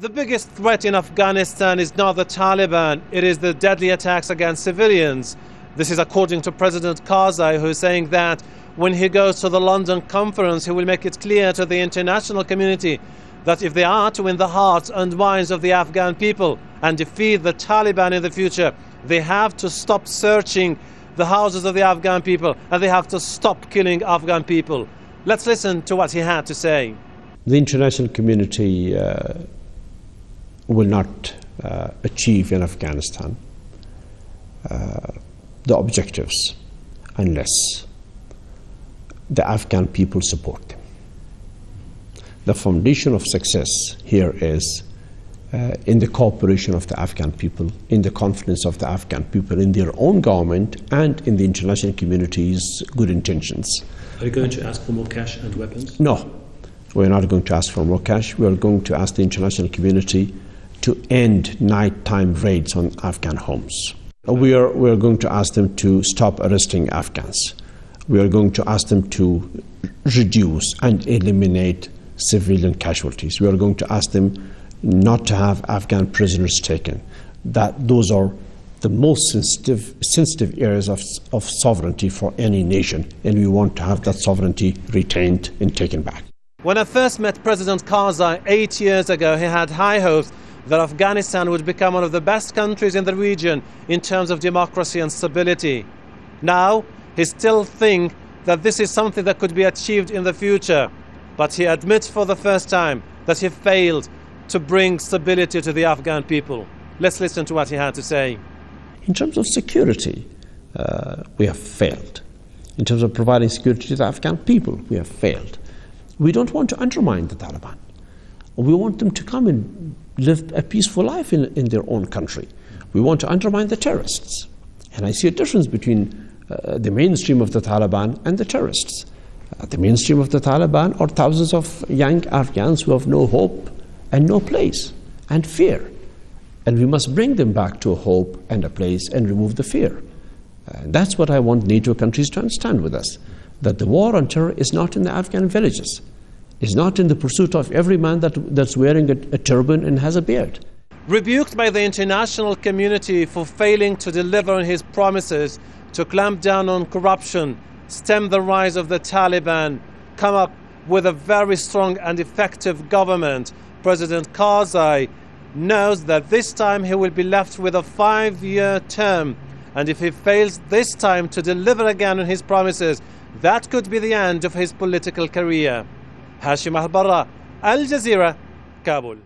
The biggest threat in Afghanistan is not the Taliban, it is the deadly attacks against civilians. This is according to President Karzai, who is saying that when he goes to the London conference, he will make it clear to the international community that if they are to win the hearts and minds of the Afghan people and defeat the Taliban in the future, they have to stop searching the houses of the Afghan people and they have to stop killing Afghan people. Let's listen to what he had to say. The international community will not achieve in Afghanistan the objectives unless the Afghan people support them. The foundation of success here is in the cooperation of the Afghan people, in the confidence of the Afghan people, in their own government and in the international community's good intentions. Are you going to ask for more cash and weapons? No, we're not going to ask for more cash. We're going to ask the international community to end nighttime raids on Afghan homes. We are going to ask them to stop arresting Afghans. We are going to ask them to reduce and eliminate civilian casualties. We are going to ask them not to have Afghan prisoners taken. Those are the most sensitive areas of sovereignty for any nation, and we want to have that sovereignty retained and taken back. When I first met President Karzai 8 years ago, he had high hopes that Afghanistan would become one of the best countries in the region in terms of democracy and stability. Now, he still thinks that this is something that could be achieved in the future, but he admits for the first time that he failed to bring stability to the Afghan people. Let's listen to what he had to say. In terms of security, we have failed. In terms of providing security to the Afghan people, we have failed. We don't want to undermine the Taliban. We want them to come and live a peaceful life in their own country. We want to undermine the terrorists. And I see a difference between the mainstream of the Taliban and the terrorists. The mainstream of the Taliban are thousands of young Afghans who have no hope and no place and fear. And we must bring them back to a hope and a place and remove the fear. That's what I want NATO countries to understand with us, that the war on terror is not in the Afghan villages. It's not in the pursuit of every man that's wearing a turban and has a beard. Rebuked by the international community for failing to deliver on his promises to clamp down on corruption, stem the rise of the Taliban, come up with a very strong and effective government, President Karzai knows that this time he will be left with a 5-year term, and if he fails this time to deliver again on his promises, that could be the end of his political career. Hashem Ahelbarra, Al Jazeera, Kabul.